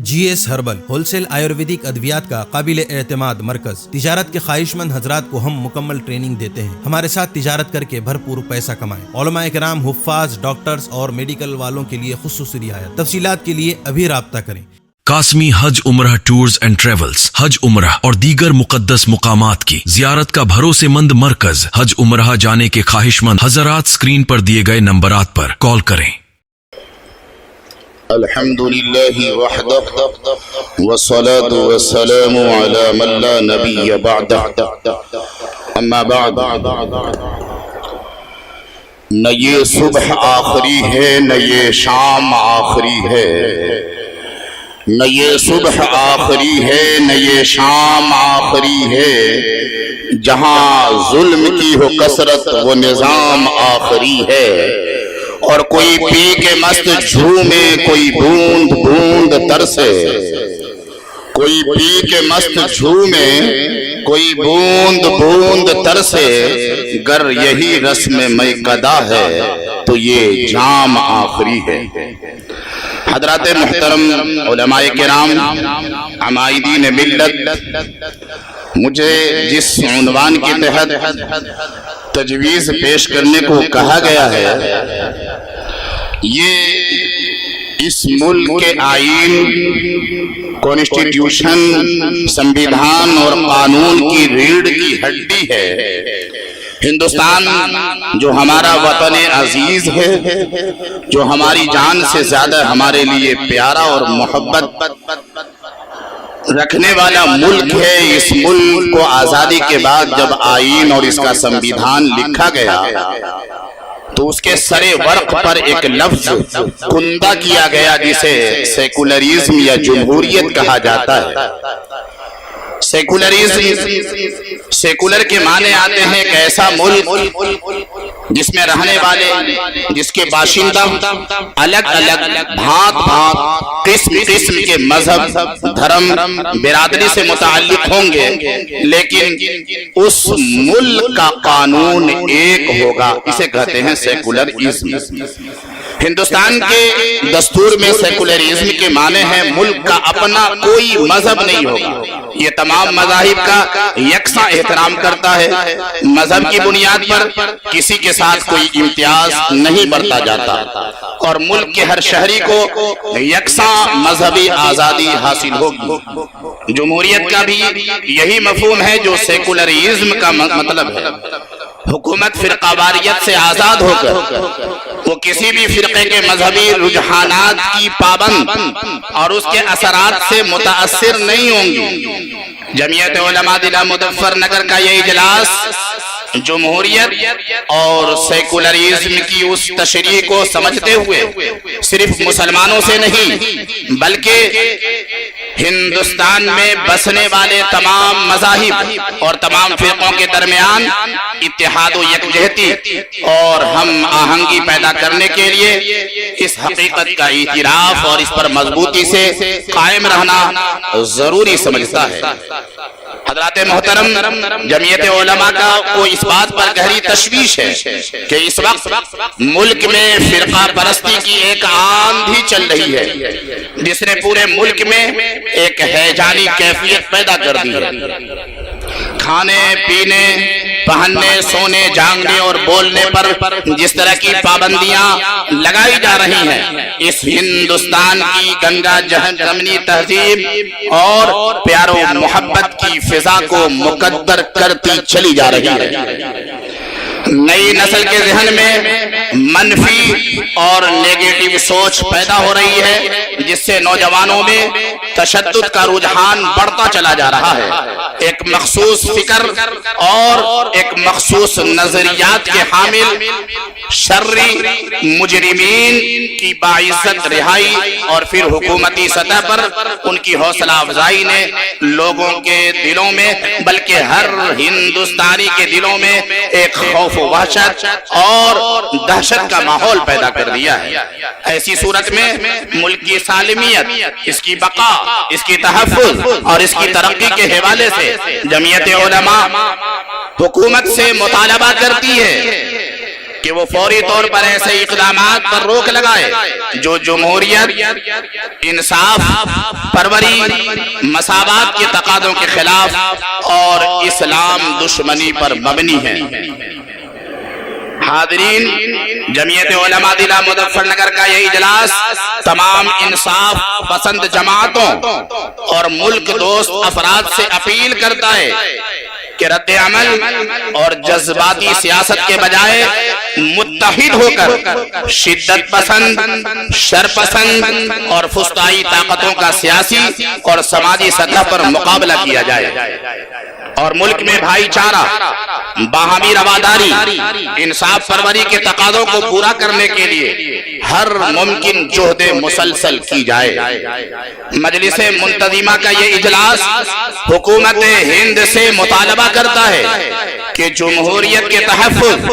جی S herbal wholesale ayurvedic ادویات کا قابل اعتماد مرکز۔ تجارت کے خواہش مند حضرات کو ہم مکمل ٹریننگ دیتے ہیں۔ ہمارے ساتھ تجارت کر کے بھرپور پیسہ کمائیں۔ علماء کرام، حفاظ، ڈاکٹرز اور میڈیکل والوں کے لیے خصوصی رعایت۔ تفصیلات کے لیے ابھی رابطہ کریں۔ قاسمی حج عمرہ ٹورز اینڈ ٹریولز حج عمرہ اور دیگر مقدس مقامات کی زیارت کا بھروسے مند مرکز۔ حج عمرہ جانے کے خواہش مند حضرات سکرین پر دیے گئے نمبرات پر کال کریں۔ الحمد لله وحده والصلاة والسلام على من لا نبي بعده اما بعد، نہ یہ صبح آخری ہے نہ یہ شام آخری ہے، نہ یہ صبح آخری ہے نہ یہ شام آخری ہے، جہاں ظلم کی ہو کثرت وہ نظام آخری ہے، اور کوئی پی کے مست جھومے کوئی بوند بوند ترسے، کوئی پی کے مست جھومے کوئی بوند بوند ترسے، گر یہی رسم میکدہ ہے تو یہ جام آخری ہے۔ حضرات محترم علماء کرام، عمائدین ملت، مجھے جس عنوان کے تحت تجویز پیش کرنے کو کہا گیا ہے، یہ اس ملک کے آئین، کانسٹیٹیوشن، سنویدھان اور قانون کی ریڑھ کی ہڈی ہے۔ ہندوستان جو ہمارا وطن عزیز ہے، جو ہماری جان سے زیادہ ہمارے لیے پیارا اور محبت رکھنے والا ملک ہے، اس ملک کو آزادی کے بعد جب آئین اور اس کا سنویدھان لکھا گیا تو اس کے سرے ورق پر ایک لفظ کندہ کیا گیا جسے سیکولرزم یا جمہوریت کہا جاتا ہے۔ سیکولر کے معنی آتے ہیں ایک ایسا ملک جس میں رہنے والے، جس کے باشندہ الگ الگ بھانت بھانت قسم قسم کے مذہب، دھرم، برادری سے متعلق ہوں گے، لیکن اس ملک کا قانون ایک ہوگا، اسے کہتے ہیں سیکولرزم۔ ہندوستان کے دستور میں سیکولرزم کے معنی ہے ملک کا اپنا کوئی مذہب نہیں ہوگا، یہ تمام مذاہب کا یکساں احترام کرتا ہے، مذہب کی بنیاد پر کسی کے ساتھ کوئی امتیاز نہیں برتا جاتا، اور ملک کے ہر شہری کو یکساں مذہبی آزادی حاصل ہوگی۔ جمہوریت کا بھی یہی مفہوم ہے جو سیکولرزم کا مطلب ہے۔ حکومت فرقہ واریت سے آزاد ہو کر وہ کسی بھی فرقے کے مذہبی رجحانات کی پابند اور اس کے اثرات سے متاثر نہیں ہوں گی۔ جمعیت علماء ضلع مظفر نگر کا یہ اجلاس جمہوریت اور سیکولرزم کی اس تشریح کو سمجھتے ہوئے صرف مسلمانوں سے نہیں بلکہ ہندوستان میں بسنے والے تمام مذاہب اور تمام فرقوں کے درمیان اتحاد و یکجہتی اور ہم آہنگی پیدا کرنے کے لیے اس حقیقت کا اعتراف اور اس پر مضبوطی سے قائم رہنا ضروری سمجھتا ہے۔ حضرات محترم، جمعیت علماء کو اس بات پر گہری تشویش ہے کہ اس وقت ملک میں فرقہ پرستی کی ایک آندھی چل رہی ہے جس نے پورے ملک میں ایک ہیجانی کیفیت پیدا کر دی ہے۔ کھانے پینے، پہننے، سونے، جانگنے اور بولنے پر جس طرح کی پابندیاں لگائی جا رہی ہیں، اس ہندوستان کی گنگا جمنی تہذیب اور پیار و محبت کی فضا کو مقدر کرتی چلی جا رہی ہے۔ نئی نسل کے ذہن میں منفی اور نیگیٹو سوچ پیدا ہو رہی ہے جس سے نوجوانوں میں تشدد کا رجحان بڑھتا چلا جا رہا ہے۔ ایک مخصوص فکر اور ایک مخصوص نظریات کے حامل شرری مجرمین کی باعزت رہائی اور پھر حکومتی سطح پر ان کی حوصلہ افزائی نے لوگوں کے دلوں میں بلکہ ہر ہندوستانی کے دلوں میں ایک خوف و وحشت اور دہشت کا ماحول پیدا کر دیا ہے۔ ایسی صورت میں ملک کی سالمیت، اس کی بقا، اس کی تحفظ اور اس کی ترقی کے حوالے سے جمعیت علماء حکومت سے مطالبہ کرتی ہے کہ وہ فوری طور پر ایسے اقدامات پر روک لگائے جو جمہوریت، انصاف پروری، مساوات کے تقاضوں کے خلاف اور اسلام دشمنی پر مبنی ہے۔ حاضرین، جمعیت علماء ضلع مظفر نگر کا یہ اجلاس تمام انصاف پسند جماعتوں اور ملک دوست افراد سے اپیل کرتا ہے کہ رد عمل اور جذباتی سیاست کے بجائے متحد ہو کر شدت پسند، شر پسند اور فسطائی طاقتوں کا سیاسی اور سماجی سطح پر مقابلہ کیا جائے اور ملک میں بھائی چارہ، باہمی رواداری، انصاف پروری کے تقاضوں کو پورا کرنے کے لیے ہر ممکن جہد مسلسل کی جائے۔ مجلس منتظمہ کا یہ اجلاس حکومت ہند سے مطالبہ کرتا ہے کہ جمہوریت کے تحفظ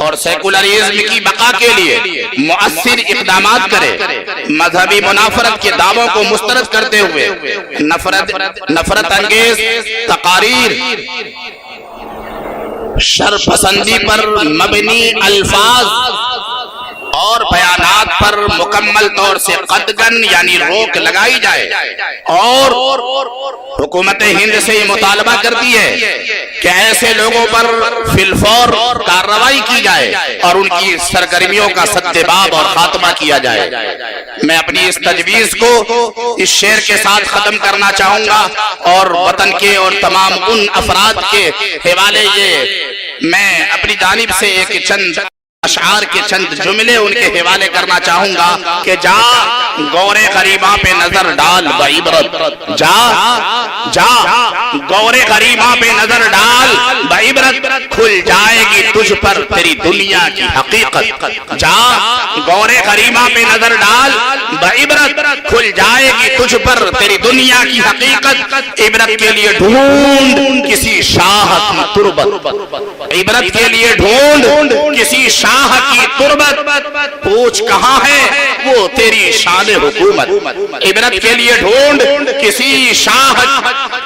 اور سیکولرزم کی بقا کے لیے مؤثر اقدامات کرے، مذہبی منافرت کے دعووں کو مسترد کرتے ہوئے نفرت انگیز تقاریر، شر پسندی پر مبنی الفاظ اور بیانات پر مکمل طور سے قطعاً یعنی روک لگائی جائے اور حکومت ہند سے یہ مطالبہ کرتی ہے کہ ایسے لوگوں پر فی الفور کارروائی کی جائے اور ان کی سرگرمیوں کا سدباب اور خاتمہ کیا جائے۔ میں اپنی اس تجویز کو اس شعر کے ساتھ ختم کرنا چاہوں گا اور وطن کے اور تمام ان افراد کے حوالے یہ میں اپنی جانب سے ایک چند اشعار کے چند جملے ان کے حوالے کرنا چاہوں گا کہ جا گورے غریباں پہ نظر ڈال بعبرت، جا گورے غریباں پہ نظر ڈال بعبرت، کھل جائے گی تجھ پر تیری دنیا کی حقیقت، جا گورے غریباں پہ نظر ڈال بعبرت، کھل جائے گی تجھ پر تیری دنیا کی حقیقت، عبرت کے لیے ڈھونڈ کسی شاہ کی تربت، عبرت کے لیے ڈھونڈ کسی شاہ کی تربت، پوچھ کہاں ہے وہ تیری شان حکومت، عبرت کے لیے ڈھونڈ کسی شاہ،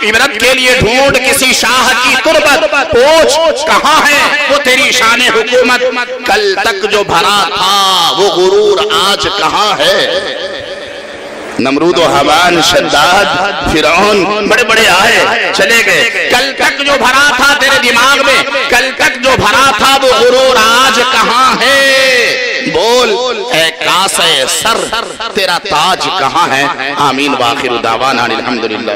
عبرت کے لیے ڈھونڈ کسی شاہ کی تربت، پوچھ کہاں ہے وہ تیری شان حکومت، کل تک جو بھرا تھا وہ غرور آج کہاں ہے، نمرود و حمان، شداد، فرعون بڑے بڑے آئے چلے گئے، کل تک جو بھرا تھا تیرے دماغ میں، کل تک جو بھرا تھا وہ غرور آج کہاں ہے، بول اے کاسے سر تیرا تاج کہاں ہے۔ آمین، وآخر دعوانا الحمدللہ۔